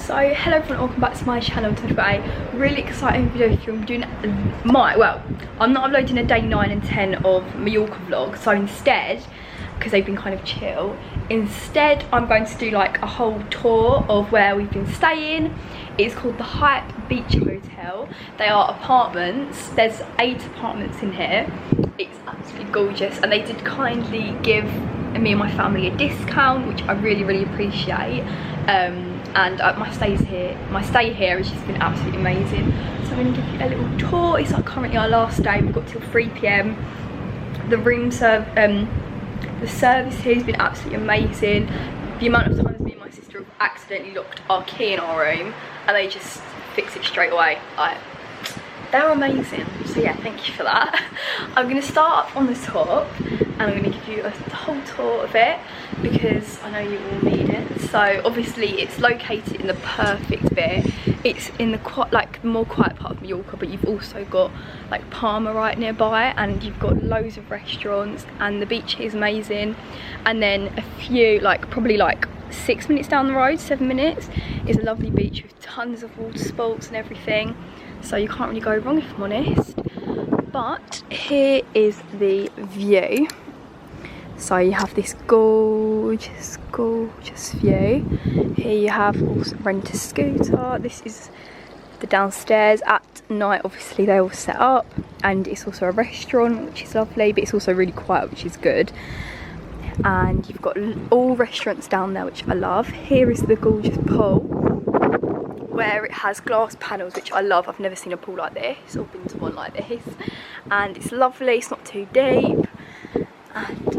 So hello everyone, welcome back to my channel. Today, really exciting video for you. I'm doing I'm not uploading a day 9 and 10 of Majorca vlog, so instead, because they've been kind of chill, instead I'm going to do like a whole tour of where we've been staying. It's called the Hype Beach Hotel. They are apartments. There's 8 apartments in here. It's absolutely gorgeous, and they did kindly give me and my family a discount, which I really appreciate. And my stay here has just been absolutely amazing. So I'm going to give you a little tour. It's like currently our last day. We've got till 3 PM. The service here has been absolutely amazing. The amount of times me and my sister have accidentally locked our key in our room and they just fix it straight away. They're amazing. So yeah, thank you for that. I'm going to start up on the top and I'm going to give you a whole tour of it because I know you all need it. So obviously it's located in the perfect bit. It's in the more quiet part of Majorca, but you've also got like Palma right nearby, and you've got loads of restaurants, and the beach is amazing. And then a few, probably 6 minutes down the road, 7 minutes, is a lovely beach with tons of water sports and everything. So you can't really go wrong, if I'm honest. But here is the view. So you have this gorgeous view. Here you have also rent a scooter. This is the downstairs. At night obviously they all set up, and it's also a restaurant, which is lovely, but it's also really quiet, which is good. And you've got all restaurants down there, which I love. Here is the gorgeous pool, where it has glass panels, which I love. I've never seen a pool like this or been to one like this, and it's lovely. It's not too deep, and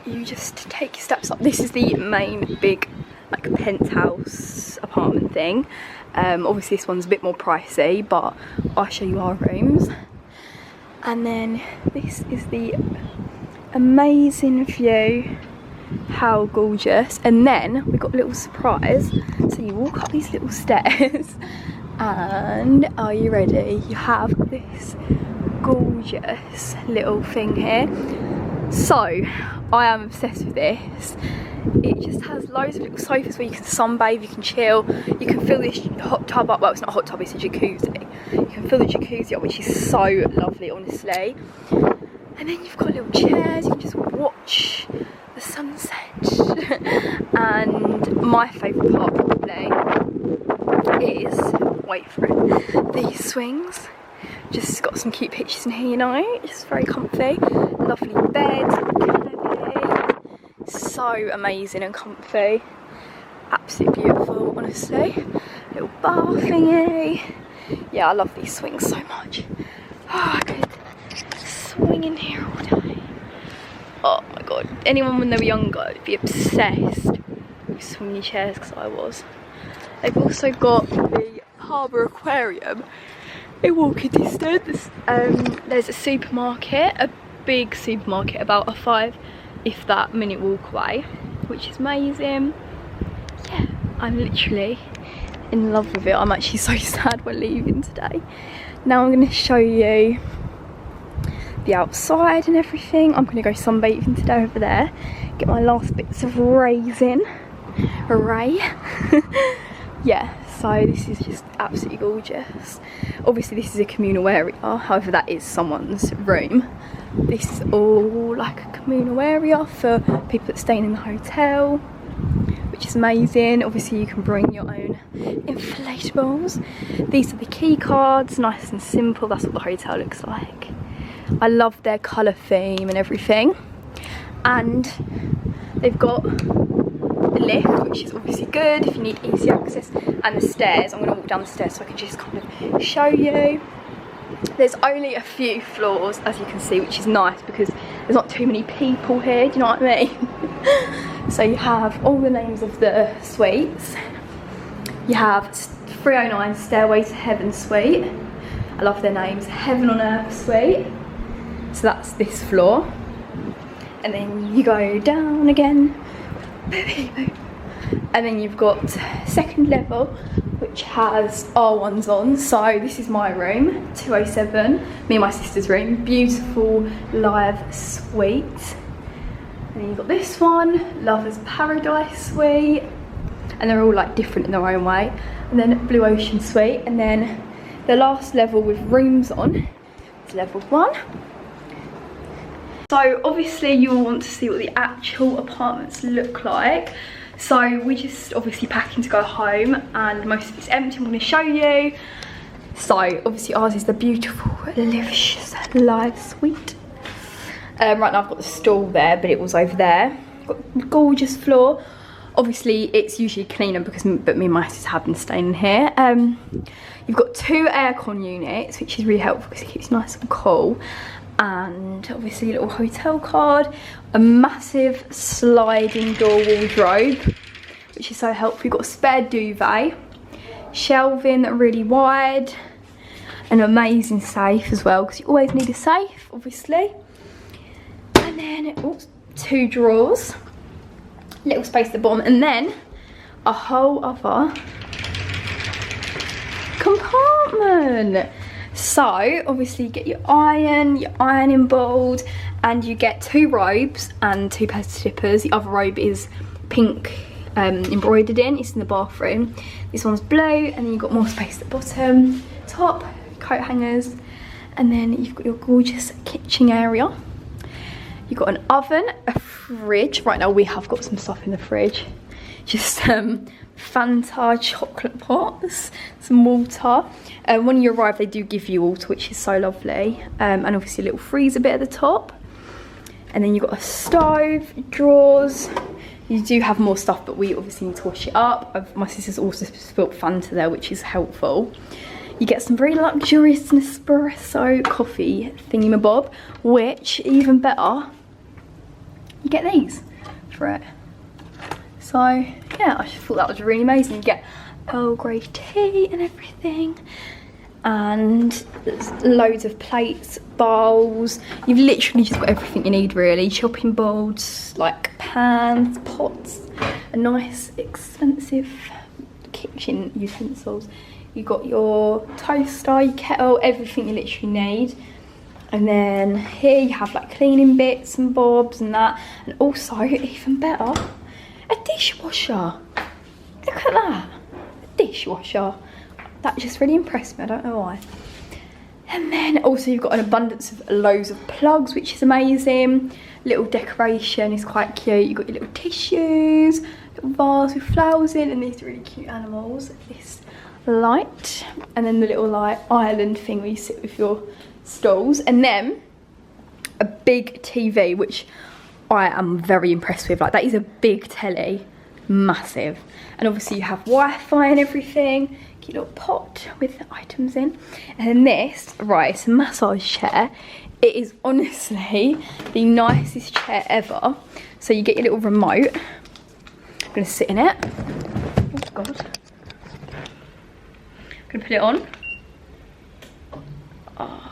you just take your steps up. This is the main big penthouse apartment thing. Obviously this one's a bit more pricey, but I'll show you our rooms. And then this is the amazing view. How gorgeous. And then we got a little surprise. So you walk up these little stairs and, are you ready? You have this gorgeous little thing here. So I am obsessed with this. It just has loads of little sofas where you can sunbathe, you can chill, you can fill this hot tub up. Well, it's not a hot tub, it's a jacuzzi. You can fill the jacuzzi up, which is so lovely, honestly. And then you've got little chairs, you can just watch the sunset. And my favourite part probably is, wait for it, these swings. Just got some cute pictures in here, you know, just very comfy. Lovely bed, canopy, so amazing and comfy. Absolutely beautiful, honestly. Little bar thingy. Yeah, I love these swings so much. Oh, I could swing in here all day. Oh my god, anyone when they were younger would be obsessed with swingy chairs, because I was. They've also got the Harbour Aquarium in walking distance. There's a supermarket, a big supermarket, about a 5, if that, minute walk away, which is amazing. Yeah, I'm literally in love with it. I'm actually so sad we're leaving today. Now I'm going to show you the outside and everything. I'm going to go sunbathing today over there, get my last bits of rays in. Hooray. Yeah, so this is just absolutely gorgeous. Obviously this is a communal area, however that is someone's room. This is all like a communal area for people that stay in the hotel, which is amazing. Obviously you can bring your own inflatables. These are the key cards, nice and simple. That's what the hotel looks like. I love their colour theme and everything. And they've got the lift, which is obviously good if you need easy access, and the stairs. I'm going to walk down the stairs so I can just kind of show you. There's only a few floors, as you can see, which is nice because there's not too many people here, do you know what I mean? So you have all the names of the suites. You have 309 Stairway to Heaven Suite. I love their names. Heaven on Earth Suite. So that's this floor. And then you go down again. And then you've got second level, which has R1s on. So this is my room, 207, me and my sister's room. Beautiful live suite. And then you've got this one, Lover's Paradise Suite. and they're all like different in their own way. And then Blue Ocean Suite, and then the last level with rooms on is level 1. So obviously you will want to see what the actual apartments look like. So we're just obviously packing to go home, and most of it's empty. I'm going to show you. So obviously ours is the beautiful Delicious Live Suite. Right now I've got the stall there, but it was over there. Got a gorgeous floor. Obviously it's usually cleaner but me and my sister have been staying in here. You've got 2 aircon units, which is really helpful because it keeps nice and cool. And obviously a little hotel card, a massive sliding door wardrobe, which is so helpful. You've got a spare duvet, shelving really wide, an amazing safe as well, because you always need a safe, obviously. And then 2 drawers, little space at the bottom, and then a whole other compartment. So obviously you get your ironing board, and you get 2 robes and 2 pairs of slippers. The other robe is pink embroidered in, it's in the bathroom. This one's blue, and then you've got more space at the bottom, top, coat hangers, and then you've got your gorgeous kitchen area. You've got an oven, a fridge. Right now we have got some stuff in the fridge. Just Fanta chocolate pots, some water. When you arrive they do give you water, which is so lovely. And obviously a little freezer bit at the top. And then you've got a stove, drawers. You do have more stuff, but we obviously need to wash it up. My sister's also spilt Fanta there, which is helpful. You get some very luxurious Nespresso coffee thingamabob, which, even better, you get these for it. So yeah, I just thought that was really amazing. You get Earl Grey tea and everything, and there's loads of plates, bowls. You've literally just got everything you need really. Chopping boards, like pans, pots, a nice expensive kitchen utensils. You've got your toaster, your kettle, everything you literally need. And then here you have like cleaning bits and bobs and that, and also, even better, a dishwasher. Look at that, a dishwasher. That just really impressed me, I don't know why. And then also you've got an abundance of loads of plugs, which is amazing. Little decoration is quite cute. You've got your little tissues, little vase with flowers in, and these really cute animals. This light, and then the little like island thing where you sit with your stools, and then a big TV, which I am very impressed with. Like, that is a big telly, massive. And obviously you have Wi-Fi and everything. Cute little pot with items in. And then this, right, it's a massage chair. It is honestly the nicest chair ever. So you get your little remote. I'm gonna sit in it. Oh god. I'm gonna put it on. Oh,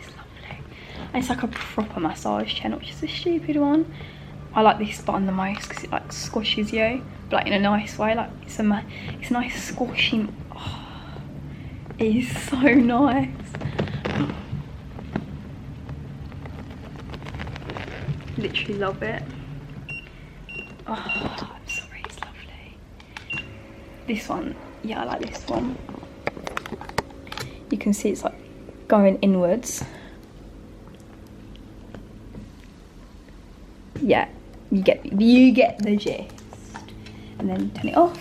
it's lovely. And it's like a proper massage chair, not just a stupid one. I like this button the most because it like squashes you, but like in a nice way. Like it's a nice squashing. Oh, it is so nice. Literally love it. Oh, I'm sorry, it's lovely. This one, yeah, I like this one. You can see it's like going inwards. Yeah, you get the gist. And then turn it off,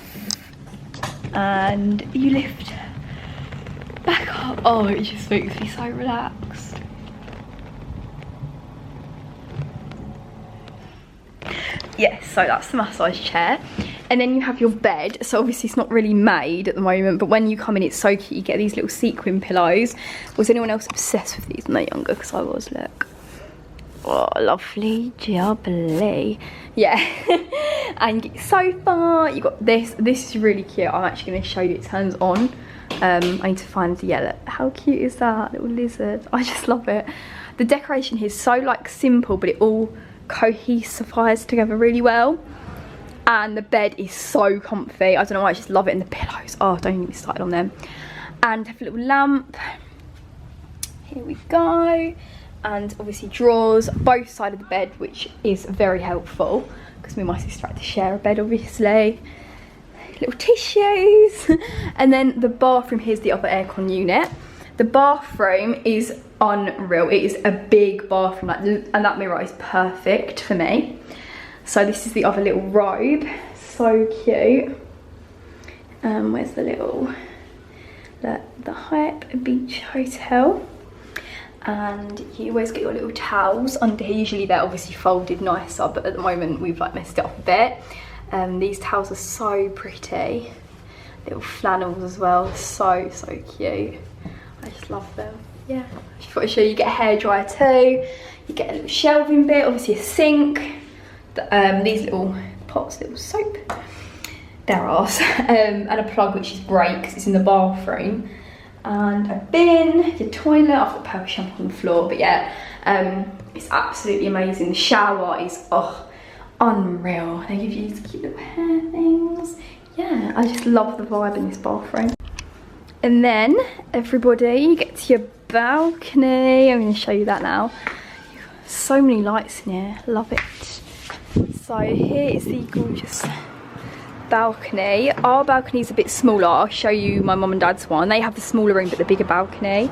and you lift back up. Oh, it just makes me so relaxed. Yes, so that's the massage chair. And then you have your bed. So obviously it's not really made at the moment, but when you come in it's so cute. You get these little sequin pillows. Was anyone else obsessed with these when they were younger? Because I was, look. Oh, lovely jubbly. Yeah. And you get your sofa. You got this. This is really cute. I'm actually going to show you. It turns on. I need to find the yellow. How cute is that little lizard? I just love it. The decoration here is so like simple, but it all cohesifies together really well. And the bed is so comfy. I don't know why, I just love it. And the pillows, oh, don't even get me started on them. And have a little lamp. Here we go. And obviously drawers both sides of the bed, which is very helpful because me and my sister had to share a bed, obviously. little tissues. And then the bathroom, here's the other aircon unit. The bathroom is unreal. It is a big bathroom, like, and that mirror is perfect for me. So this is the other little robe, so cute. Where's the little, the Hype Beach Hotel. And you always get your little towels under here. Usually they're obviously folded nicer, but at the moment we've like messed it up a bit. These towels are so pretty. Little flannels as well, so cute. I just love them. Yeah, I just thought I'd show you. You get a hairdryer too. You get a little shelving bit, obviously a sink. These little pots, little soap. They're ours. And a plug, which is great because it's in the bathroom. And a bin, your toilet. I've got purple shampoo on the floor, but yeah, it's absolutely amazing. The shower is unreal. They give you these cute little hair things. Yeah, I just love the vibe in this bathroom. And then everybody, you get to your balcony. I'm going to show you that now. So many lights in here, love it. So here is the gorgeous balcony. Our balcony is a bit smaller. I'll show you my mum and dad's one. They have the smaller room but the bigger balcony.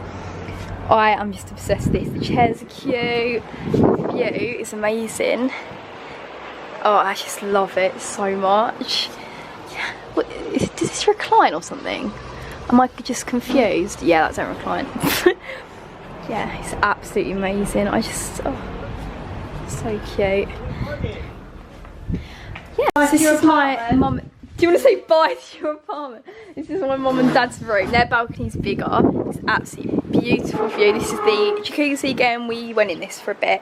I am just obsessed with this. The chairs are cute. The view is amazing. Oh, I just love it so much. Yeah. Does this recline or something? Am I just confused? Yeah, that don't recline. Yeah, it's absolutely amazing. I just, so cute. Yeah, so this is my mum. Do you want to say bye to your apartment? This is my mum and dad's room. Their balcony's bigger. It's absolutely beautiful view. This is the jacuzzi again. We went in this for a bit,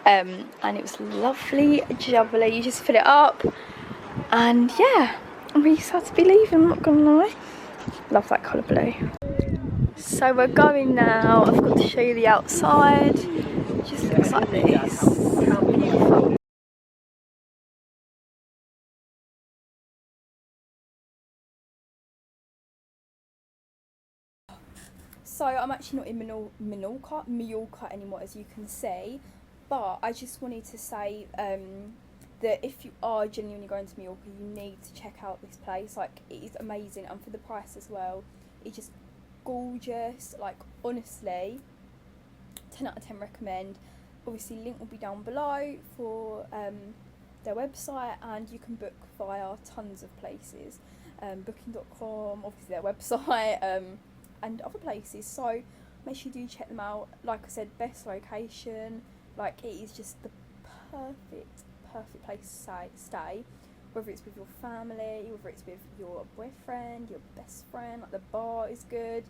and it was lovely, jubbly. You just fill it up, and yeah, I'm really sad to be leaving. I'm not gonna lie. Love that colour blue. So we're going now. I've got to show you the outside. It just looks like this. Beautiful. So I'm actually not in Majorca anymore, as you can see, but I just wanted to say that if you are genuinely going to Majorca, you need to check out this place. Like, it is amazing, and for the price as well, it's just gorgeous. Like, honestly, 10 out of 10 recommend. Obviously link will be down below for their website, and you can book via tons of places, booking.com, obviously their website, and other places. So make sure you do check them out. Like I said, best location. Like, it is just the perfect place to stay, whether it's with your family, whether it's with your boyfriend, your best friend. Like, the bar is good,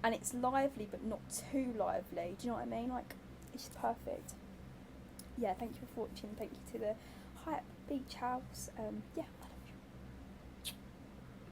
and it's lively but not too lively. Do you know what I mean? Like, it's just perfect. Yeah, thank you for watching. Thank you to the Hype Beach House. Yeah, I love